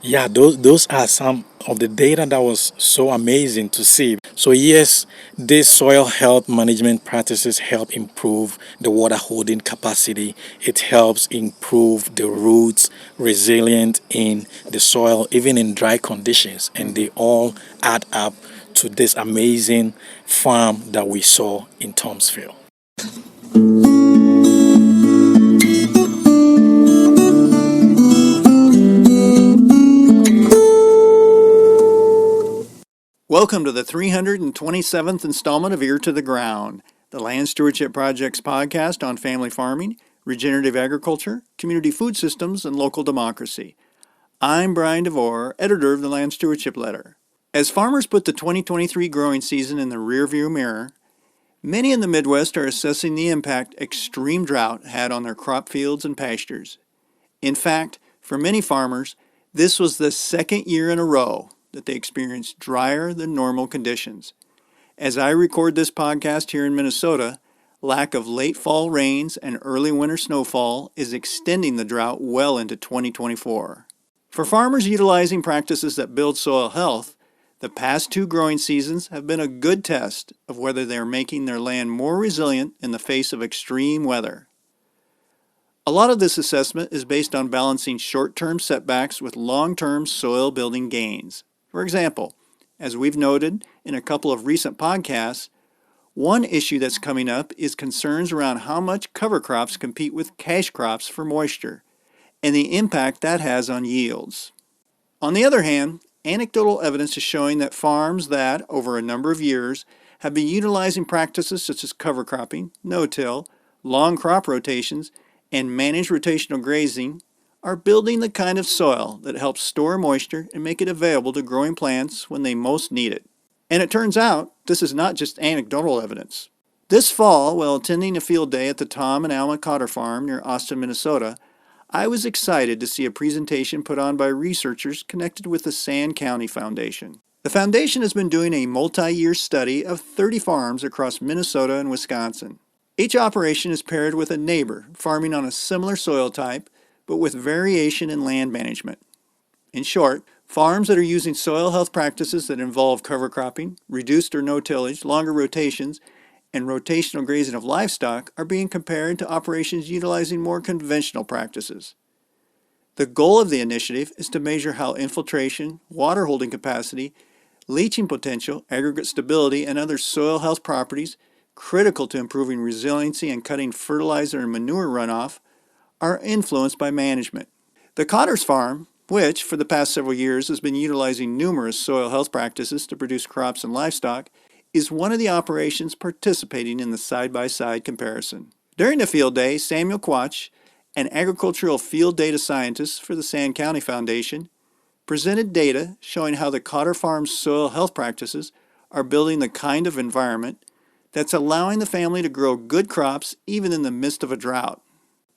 Yeah, those are some of the data that was so amazing to see. So yes, these soil health management practices help improve the water holding capacity. It helps improve the roots resilient in the soil, even in dry conditions, and they all add up to this amazing farm that we saw in Thomasville. Welcome to the 327th installment of Ear to the Ground, the Land Stewardship Project's podcast on family farming, regenerative agriculture, community food systems, and local democracy. I'm Brian DeVore, editor of the Land Stewardship Letter. As farmers put the 2023 growing season in the rearview mirror, many in the Midwest are assessing the impact extreme drought had on their crop fields and pastures. In fact, for many farmers, this was the second year in a row that they experienced drier than normal conditions. As I record this podcast here in Minnesota, lack of late fall rains and early winter snowfall is extending the drought well into 2024. For farmers utilizing practices that build soil health, the past two growing seasons have been a good test of whether they are making their land more resilient in the face of extreme weather. A lot of this assessment is based on balancing short-term setbacks with long-term soil building gains. For example, as we've noted in a couple of recent podcasts, one issue that's coming up is concerns around how much cover crops compete with cash crops for moisture, and the impact that has on yields. On the other hand, anecdotal evidence is showing that farms that, over a number of years, have been utilizing practices such as cover cropping, no-till, long crop rotations, and managed rotational grazing are building the kind of soil that helps store moisture and make it available to growing plants when they most need it. And it turns out this is not just anecdotal evidence. This fall, while attending a field day at the Tom and Alma Cotter Farm near Austin, Minnesota, I was excited to see a presentation put on by researchers connected with the Sand County Foundation. The foundation has been doing a multi-year study of 30 farms across Minnesota and Wisconsin. Each operation is paired with a neighbor farming on a similar soil type, but with variation in land management. In short, farms that are using soil health practices that involve cover cropping, reduced or no tillage, longer rotations, and rotational grazing of livestock are being compared to operations utilizing more conventional practices. The goal of the initiative is to measure how infiltration, water holding capacity, leaching potential, aggregate stability, and other soil health properties critical to improving resiliency and cutting fertilizer and manure runoff are influenced by management. The Cotter's Farm, which for the past several years has been utilizing numerous soil health practices to produce crops and livestock, is one of the operations participating in the side-by-side comparison. During the field day, Samuel Quach, an agricultural field data scientist for the Sand County Foundation, presented data showing how the Cotter Farm's soil health practices are building the kind of environment that's allowing the family to grow good crops even in the midst of a drought.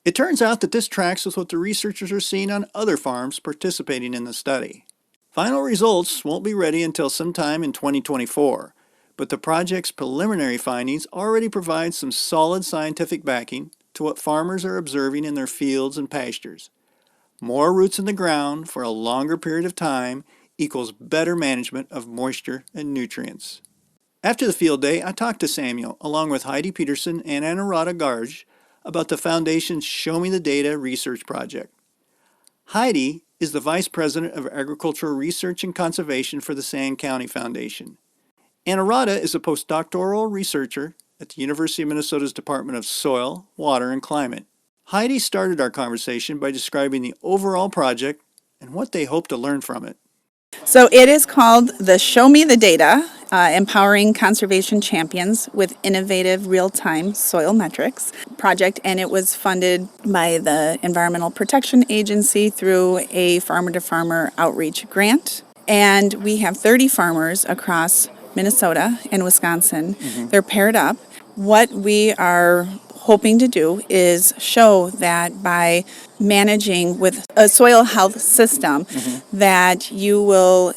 It turns out that this tracks with what the researchers are seeing on other farms participating in the study. Final results won't be ready until sometime in 2024, but the project's preliminary findings already provide some solid scientific backing to what farmers are observing in their fields and pastures. More roots in the ground for a longer period of time equals better management of moisture and nutrients. After the field day, I talked to Samuel, along with Heidi Peterson and Anurada Garg, about the Foundation's Show Me the Data research project. Heidi is the Vice President of Agricultural Research and Conservation for the Sand County Foundation. Anurada is a postdoctoral researcher at the University of Minnesota's Department of Soil, Water, and Climate. Heidi started our conversation by describing the overall project and what they hope to learn from it. So it is called the Show Me the Data, Empowering Conservation Champions with Innovative Real-Time Soil Metrics project, and it was funded by the Environmental Protection Agency through a farmer-to-farmer outreach grant. And we have 30 farmers across Minnesota and Wisconsin. They're paired up. What we are hoping to do is show that by managing with a soil health system that you will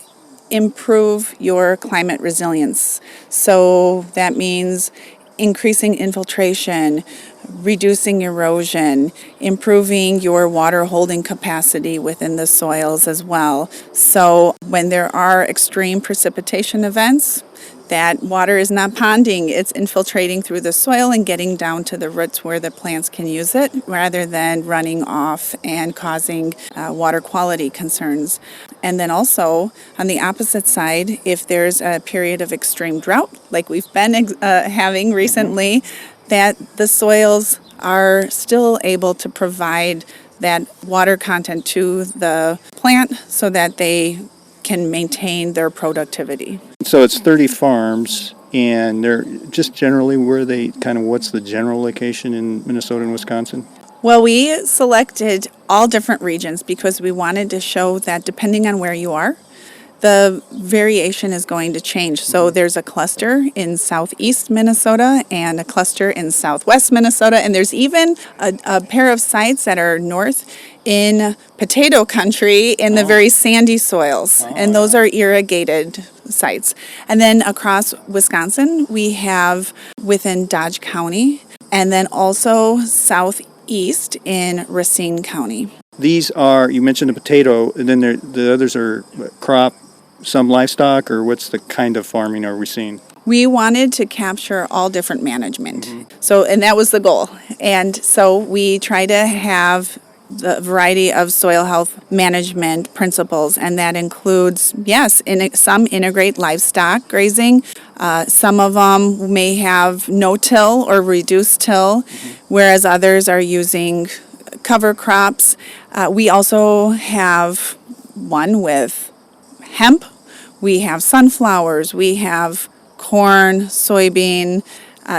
improve your climate resilience. So that means increasing infiltration, reducing erosion, improving your water holding capacity within the soils as well. So when there are extreme precipitation events, that water is not ponding, it's infiltrating through the soil and getting down to the roots where the plants can use it rather than running off and causing water quality concerns. And then also, on the opposite side, if there's a period of extreme drought, like we've been having recently, that the soils are still able to provide that water content to the plant so that they can maintain their productivity. So it's 30 farms, and they're just generally where they kind of, what's the general location in Minnesota and Wisconsin? Well, we selected all different regions because we wanted to show that depending on where you are, the variation is going to change. So there's a cluster in southeast Minnesota and a cluster in southwest Minnesota, and there's even a pair of sites that are north in potato country in the very sandy soils, and those are irrigated sites. And then across Wisconsin, we have within Dodge County, and then also southeast in Racine County. These are, you mentioned the potato, and then the others are crop, some livestock, or what's the kind of farming are we seeing? We wanted to capture all different management. So, and that was the goal. And so we try to have the variety of soil health management principles, and that includes, yes, some integrate livestock grazing. Some of them may have no-till or reduced till, whereas others are using cover crops. We also have one with hemp, we have sunflowers, we have corn, soybean,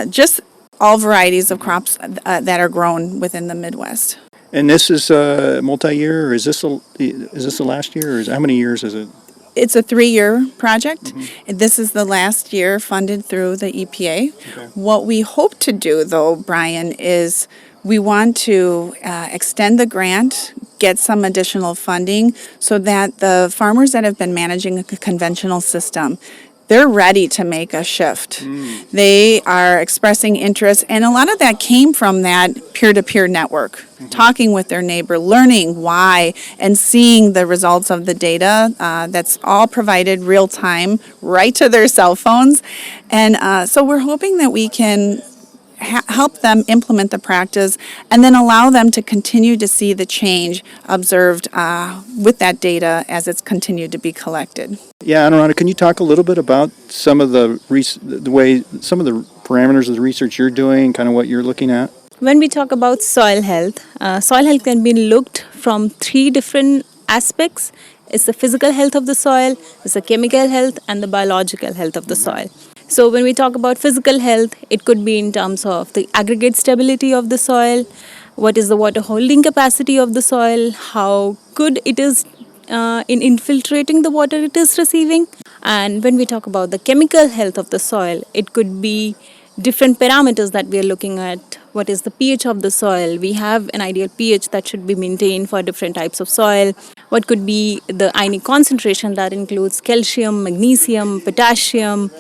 just all varieties of crops that are grown within the Midwest. And this is a multi-year, or is this the last year, or how many years is it? It's a 3-year project. This is the last year funded through the EPA. Okay. What we hope to do, though, Brian, is we want to extend the grant, get some additional funding so that the farmers that have been managing a conventional system, they're ready to make a shift. They are expressing interest, and a lot of that came from that peer-to-peer network, talking with their neighbor, learning why, and seeing the results of the data that's all provided real time right to their cell phones. And so we're hoping that we can help them implement the practice and then allow them to continue to see the change observed with that data as it's continued to be collected. Yeah, Anuradha, can you talk a little bit about some of the way, some of the parameters of the research you're doing, kind of what you're looking at? When we talk about soil health can be looked from 3 different aspects. It's the physical health of the soil, it's the chemical health, and the biological health of the soil. So when we talk about physical health, it could be in terms of the aggregate stability of the soil, what is the water holding capacity of the soil, how good it is in infiltrating the water it is receiving. And when we talk about the chemical health of the soil, it could be different parameters that we are looking at. What is the pH of the soil? We have an ideal pH that should be maintained for different types of soil. What could be the ionic concentration that includes calcium, magnesium, potassium,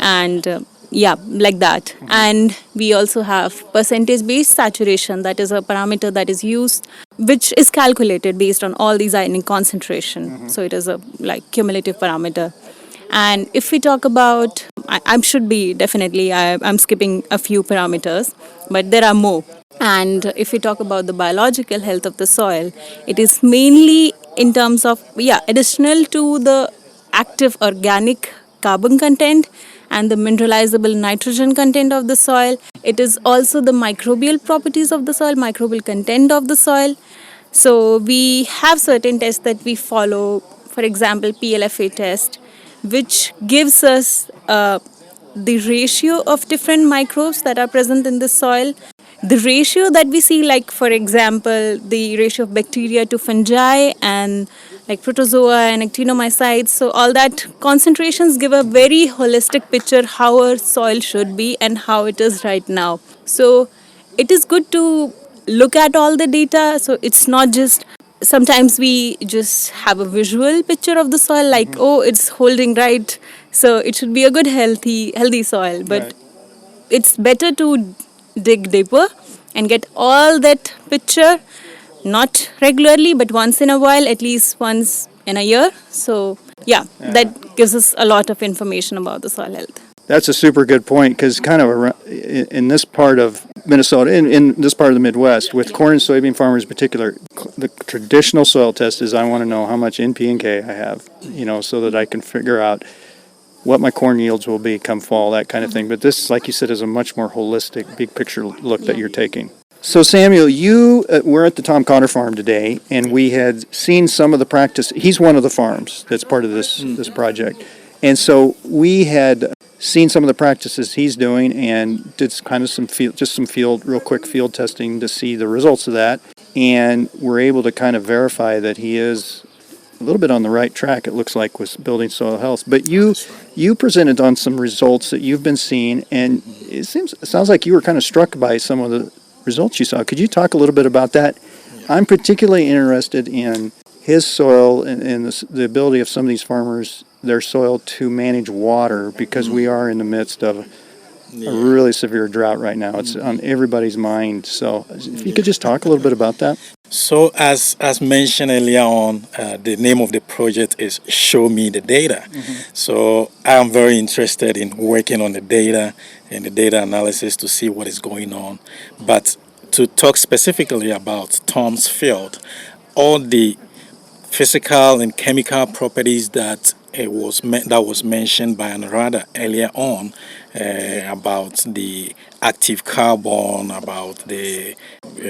and like that. And we also have percentage-based saturation, that is a parameter that is used, which is calculated based on all these ionic concentration. So it is a cumulative parameter. And if we talk about, I'm skipping a few parameters, but there are more. And if we talk about the biological health of the soil, it is mainly in terms of, additional to the active organic carbon content and the mineralizable nitrogen content of the soil. It is also the microbial properties of the soil, microbial content of the soil. So we have certain tests that we follow, for example, PLFA test, which gives us the ratio of different microbes that are present in the soil. The ratio that we see, for example, the ratio of bacteria to fungi and protozoa and actinomycetes. So all that concentrations give a very holistic picture how our soil should be and how it is right now. So it is good to look at all the data. So it's not just, sometimes we just have a visual picture of the soil it's holding right. So it should be a good healthy soil. But It's better to dig deeper and get all that picture, not regularly, but once in a while, at least once in a year. So, yeah, that gives us a lot of information about the soil health. That's a super good point because kind of in this part of Minnesota, in this part of the Midwest, with corn and soybean farmers in particular, the traditional soil test is I want to know how much NP and K I have, so that I can figure out what my corn yields will be come fall, that kind of thing. But this, like you said, is a much more holistic, big picture look that you're taking. So Samuel, you we're at the Tom Cotter farm today, and we had seen some of the practice. He's one of the farms that's part of this project, and so we had seen some of the practices he's doing and did kind of some real quick field testing to see the results of that, and we're able to kind of verify that he is a little bit on the right track, it looks like, with building soil health. But you presented on some results that you've been seeing, and it sounds like you were kind of struck by some of the results you saw. Could you talk a little bit about that? I'm particularly interested in his soil and the ability of some of these farmers, their soil, to manage water, because we are in the midst of a really severe drought right now. It's on everybody's mind. So if you could just talk a little bit about that. So as mentioned earlier on, the name of the project is Show Me the Data. So I'm very interested in working on the data and the data analysis to see what is going on. But to talk specifically about Tom's field, all the physical and chemical properties that was mentioned by Anuradha earlier on, about the active carbon, about the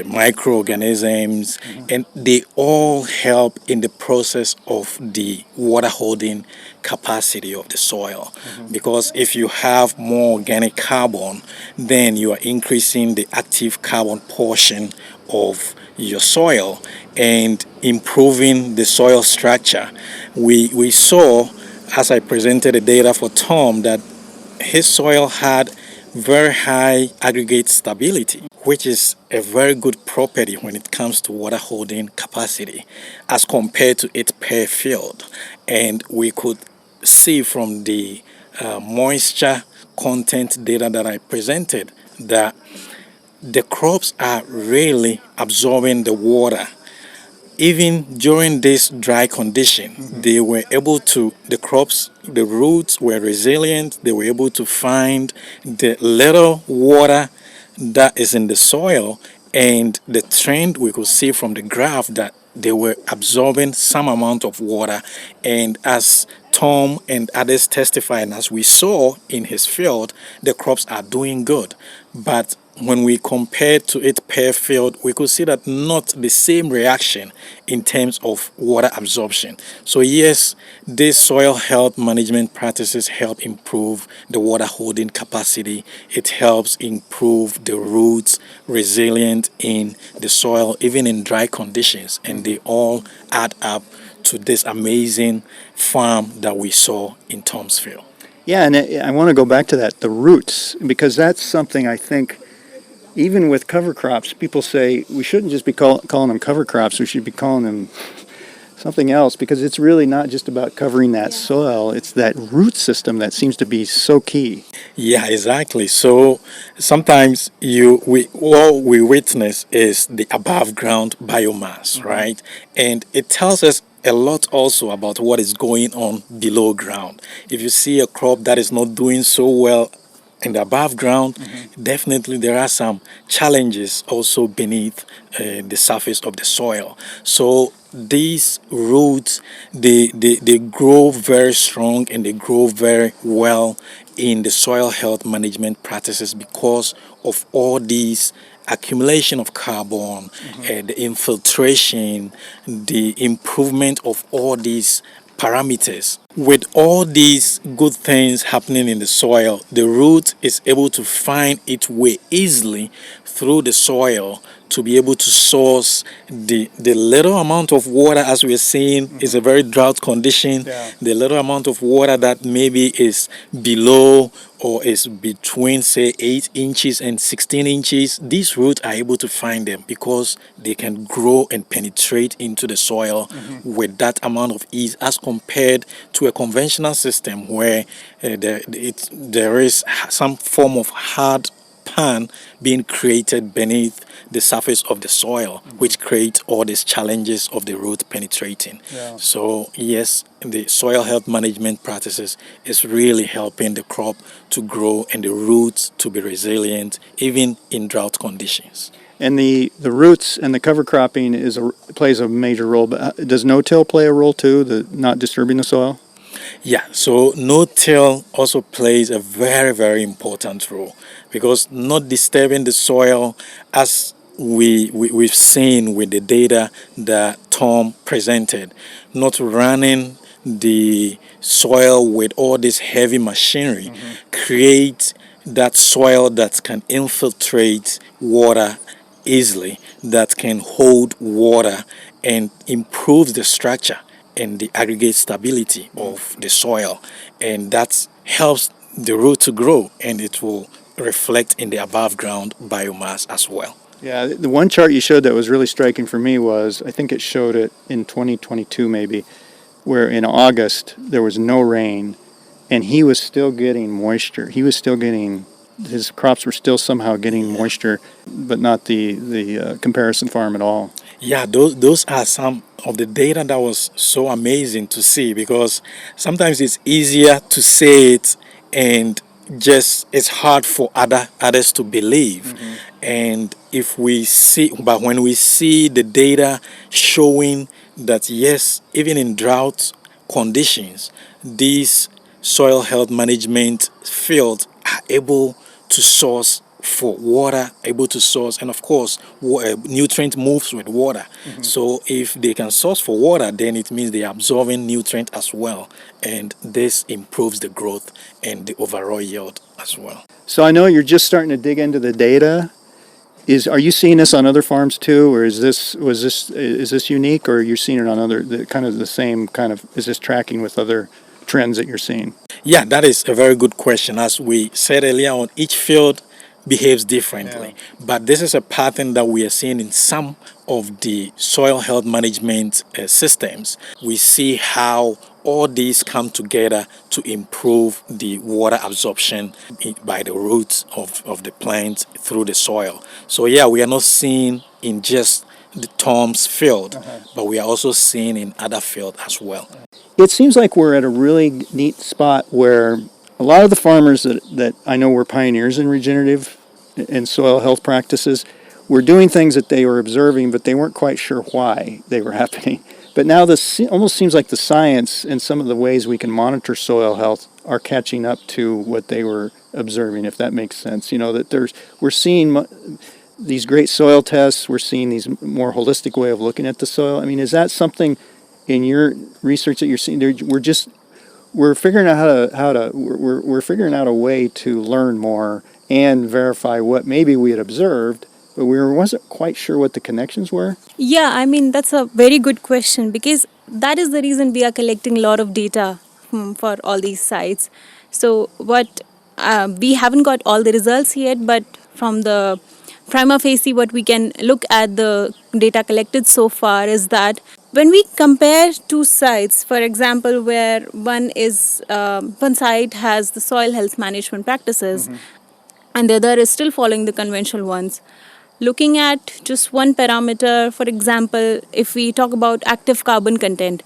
microorganisms, and they all help in the process of the water holding capacity of the soil. Because if you have more organic carbon, then you are increasing the active carbon portion of your soil and improving the soil structure. We saw, as I presented the data for Tom, that his soil had very high aggregate stability, which is a very good property when it comes to water holding capacity as compared to its per field. And we could see from the moisture content data that I presented that the crops are really absorbing the water. Even during this dry condition, they were able to, the roots were resilient. They were able to find the little water that is in the soil, and the trend we could see from the graph that they were absorbing some amount of water. And as Tom and others testified, and as we saw in his field, the crops are doing good. But when we compared to it per field, we could see that not the same reaction in terms of water absorption. So yes, these soil health management practices help improve the water holding capacity. It helps improve the roots resilient in the soil, even in dry conditions, and they all add up to this amazing farm that we saw in Tom's field. Yeah, and I want to go back to that, the roots, because that's something I think, even with cover crops, people say we shouldn't just be calling them cover crops. We should be calling them something else, because it's really not just about covering that soil. It's that root system that seems to be so key. Yeah, exactly. So sometimes all we witness is the above ground biomass, right? And it tells us a lot also about what is going on below ground. If you see a crop that is not doing so well in the above ground, definitely there are some challenges also beneath the surface of the soil. So these roots, they grow very strong and they grow very well in the soil health management practices because of all these accumulation of carbon, the infiltration, the improvement of all these parameters. With all these good things happening in the soil, the root is able to find its way easily through the soil to be able to source the little amount of water, as we're seeing, is a very drought condition. Yeah. The little amount of water that maybe is below or is between, say, 8 inches and 16 inches, these roots are able to find them because they can grow and penetrate into the soil with that amount of ease as compared to a conventional system where there is some form of hard pan being created beneath the surface of the soil, which creates all these challenges of the root penetrating. So yes, the soil health management practices is really helping the crop to grow and the roots to be resilient even in drought conditions. And the roots and the cover cropping plays a major role. But does no-till play a role too, the not disturbing the soil? Yeah, so no-till also plays a very, very important role because not disturbing the soil, as we've seen with the data that Tom presented, not running the soil with all this heavy machinery, create that soil that can infiltrate water easily, that can hold water and improve the structure and the aggregate stability of the soil, and that helps the root to grow, and it will reflect in the above ground biomass as well. Yeah, the one chart you showed that was really striking for me was, I think it showed it in 2022 maybe, where in August there was no rain and he was still getting moisture. His crops were still somehow getting moisture, but not the comparison farm at all. Yeah, those are some of the data that was so amazing to see, because sometimes it's easier to say it and just it's hard for others to believe. And but when we see the data showing that yes, even in drought conditions, these soil health management fields are able to source for water, and of course, nutrient moves with water. So if they can source for water, then it means they are absorbing nutrient as well, and this improves the growth and the overall yield as well. So I know you're just starting to dig into the data. Are you seeing this on other farms too, or is this unique, or you're seeing it on is this tracking with other trends that you're seeing? Yeah, that is a very good question. As we said earlier on, each field behaves differently. But this is a pattern that we are seeing in some of the soil health management systems. We see how all these come together to improve the water absorption by the roots of the plant through the soil. So yeah, we are not seeing in just the Tom's field, but we are also seeing in other fields as well. It seems like we're at a really neat spot where a lot of the farmers that I know were pioneers in regenerative and soil health practices were doing things that they were observing, but they weren't quite sure why they were happening. But now this almost seems like the science and some of the ways we can monitor soil health are catching up to what they were observing, if that makes sense. You know, that we're seeing these great soil tests, we're seeing these more holistic way of looking at the soil. I mean, is that something in your research that you're seeing? We're figuring out we're figuring out a way to learn more and verify what maybe we had observed, but we wasn't quite sure what the connections were. Yeah, I mean, that's a very good question, because that is the reason we are collecting a lot of data for all these sites. So we haven't got all the results yet, but from the prima facie, what we can look at the data collected so far is that when we compare two sites, for example, where one site has the soil health management practices and the other is still following the conventional ones, looking at just one parameter, for example, if we talk about active carbon content,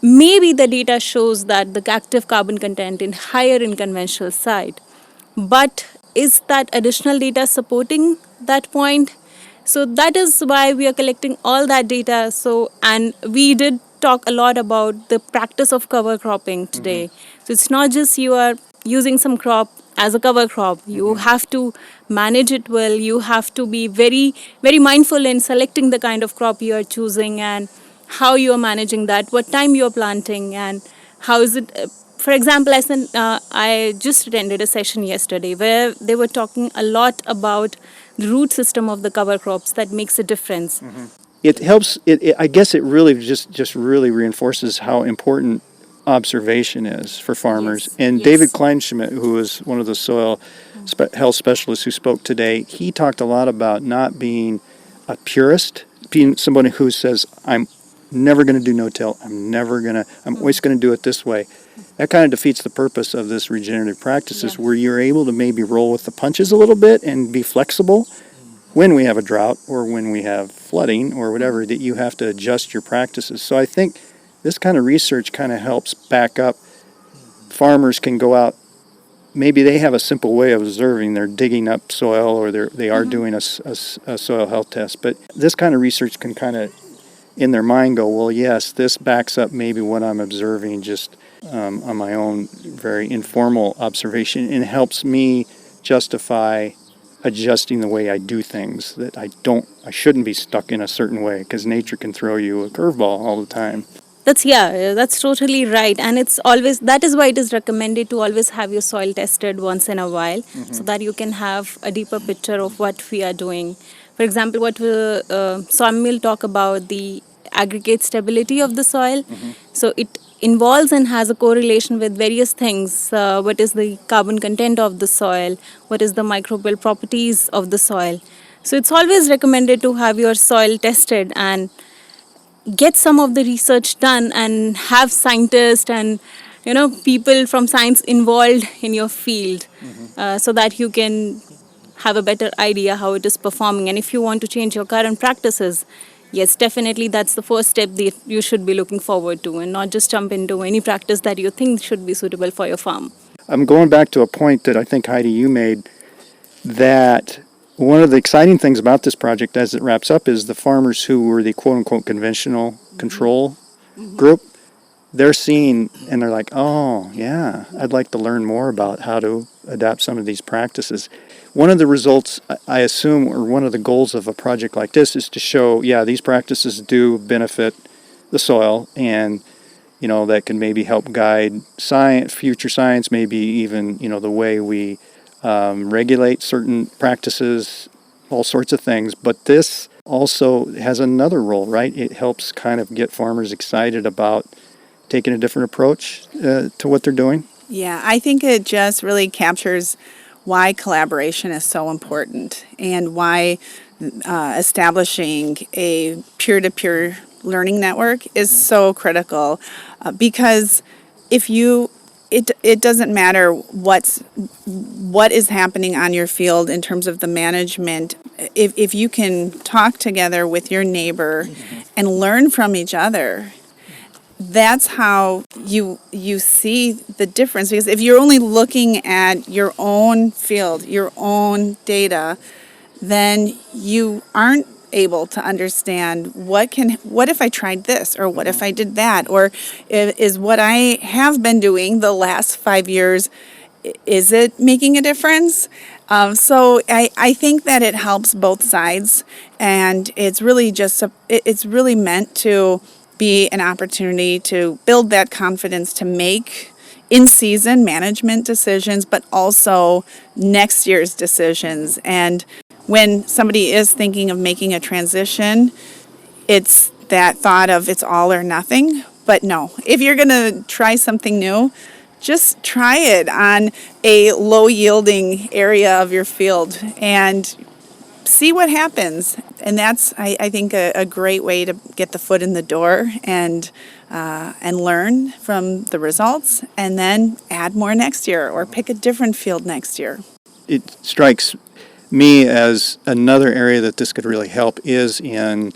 maybe the data shows that the active carbon content is higher in conventional site. But is that additional data supporting that point? So that is why we are collecting all that data. And we did talk a lot about the practice of cover cropping today. So it's not just you are using some crop as a cover crop. You have to manage it well. You have to be very, very mindful in selecting the kind of crop you are choosing and how you are managing that, what time you are planting, and how is it. For example, I just attended a session yesterday where they were talking a lot about the root system of the cover crops that makes a difference. It helps. I guess it really just really reinforces how important observation is for farmers. Yes, And yes. David Kleinschmidt, who is one of the soil health specialists who spoke today, he talked a lot about not being a purist, being somebody who says, never going to do no-till. I'm always going to do it this way. That kind of defeats the purpose of this regenerative practices, where you're able to maybe roll with the punches a little bit and be flexible when we have a drought or when we have flooding or whatever, that you have to adjust your practices. So I think this kind of research kind of helps back up. Farmers can go out, maybe they have a simple way of observing. They're digging up soil, or they are doing a soil health test. But this kind of research can kind of, in their mind, go, well, yes, this backs up maybe what I'm observing just on my own very informal observation, and helps me justify adjusting the way I do things, that I shouldn't be stuck in a certain way, because nature can throw you a curveball all the time. That's totally right. And that is why it is recommended to always have your soil tested once in a while, so that you can have a deeper picture of what we are doing. For example, Swami will talk about the aggregate stability of the soil. So it involves and has a correlation with various things. What is the carbon content of the soil? What is the microbial properties of the soil? So it's always recommended to have your soil tested and get some of the research done, and have scientists and people from science involved in your field, so that you can have a better idea how it is performing. And if you want to change your current practices, yes, definitely that's the first step that you should be looking forward to, and not just jump into any practice that you think should be suitable for your farm. I'm going back to a point that I think, Heidi, you made, that one of the exciting things about this project as it wraps up is the farmers who were the quote-unquote conventional control group, they're seeing and they're like, oh, yeah, I'd like to learn more about how to adapt some of these practices. One of the results, I assume, or one of the goals of a project like this is to show, yeah, these practices do benefit the soil, and that can maybe help guide future science, maybe even the way we regulate certain practices, all sorts of things. But this also has another role, right? It helps kind of get farmers excited about taking a different approach to what they're doing. Yeah, I think it just really captures why collaboration is so important, and why establishing a peer-to-peer learning network is so critical, because it doesn't matter what is happening on your field in terms of the management. If you can talk together with your neighbor and learn from each other, that's how you see the difference. Because if you're only looking at your own field, your own data, then you aren't able to understand what if I tried this, or what if I did that, or is what I have been doing the last 5 years, is it making a difference? So I think that it helps both sides, and it's really it's really meant to be an opportunity to build that confidence to make in-season management decisions, but also next year's decisions. And when somebody is thinking of making a transition, it's that thought of it's all or nothing. But no, if you're going to try something new, just try it on a low-yielding area of your field and see what happens. And that's, I think, a great way to get the foot in the door and learn from the results, and then add more next year, or pick a different field next year. It strikes me as another area that this could really help is in,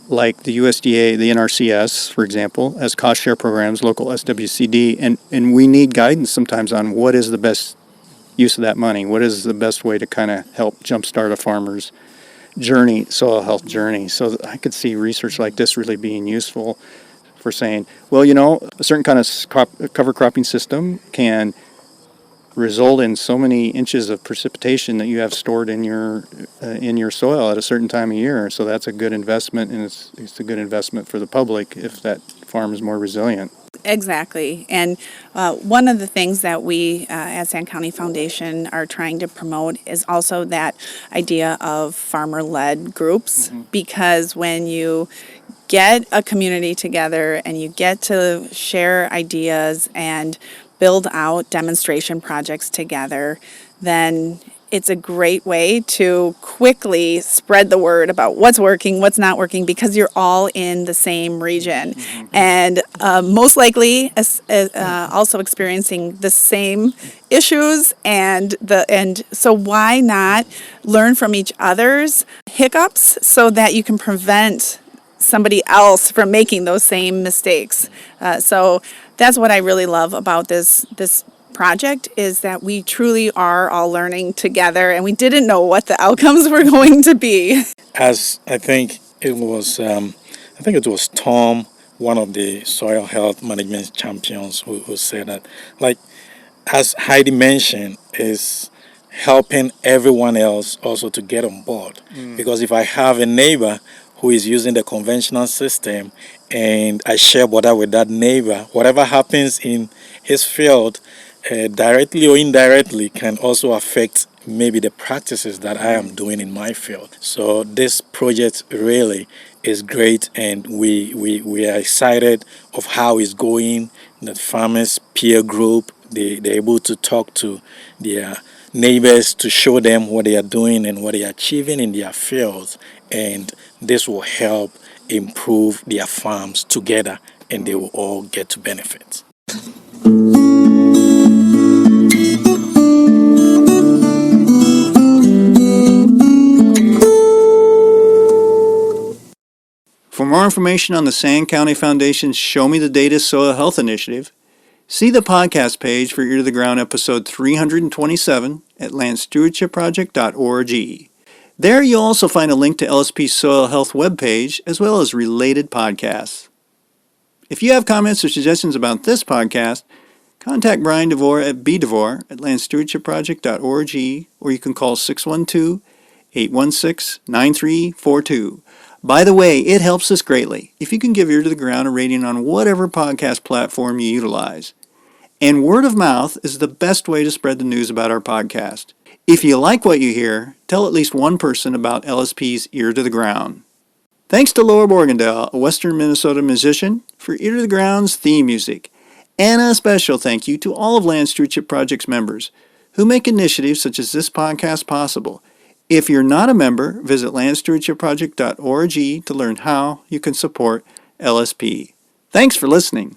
like, the USDA, the NRCS, for example, as cost share programs, local SWCD, and we need guidance sometimes on what is the best use of that money, what is the best way to kind of help jumpstart a farmer's journey, soil health journey. So I could see research like this really being useful for saying, well, a certain kind of cover cropping system can result in so many inches of precipitation that you have stored in your soil at a certain time of year. So that's a good investment, and it's a good investment for the public if that farm is more resilient. Exactly. And one of the things that we at Sand County Foundation are trying to promote is also that idea of farmer-led groups, because when you get a community together and you get to share ideas and build out demonstration projects together, then it's a great way to quickly spread the word about what's working, what's not working, because you're all in the same region, and most likely also experiencing the same issues, and so why not learn from each other's hiccups so that you can prevent somebody else from making those same mistakes. So that's what I really love about this project, is that we truly are all learning together, and we didn't know what the outcomes were going to be. As I think it was Tom, one of the soil health management champions, who said that, like, as Heidi mentioned, is helping everyone else also to get on board. Because if I have a neighbor who is using the conventional system and I share water with that neighbor, whatever happens in his field, directly or indirectly, can also affect maybe the practices that I am doing in my field. So this project really is great, and we are excited of how it's going. The farmers peer group, they're able to talk to their neighbors to show them what they are doing and what they are achieving in their fields, and this will help improve their farms together, and they will all get to benefit. For more information on the Sand County Foundation's Show Me the Data Soil Health Initiative, see the podcast page for Ear to the Ground episode 327 at landstewardshipproject.org. There you'll also find a link to LSP's Soil Health webpage, as well as related podcasts. If you have comments or suggestions about this podcast, contact Brian DeVore at bdevore@landstewardshipproject.org, or you can call 612-816-9342. By the way, it helps us greatly if you can give Ear to the Ground a rating on whatever podcast platform you utilize. And word of mouth is the best way to spread the news about our podcast. If you like what you hear, tell at least one person about LSP's Ear to the Ground. Thanks to Laura Borgendale, a Western Minnesota musician, for Ear to the Ground's theme music. And a special thank you to all of Land Stewardship Project's members who make initiatives such as this podcast possible. If you're not a member, visit landstewardshipproject.org to learn how you can support LSP. Thanks for listening.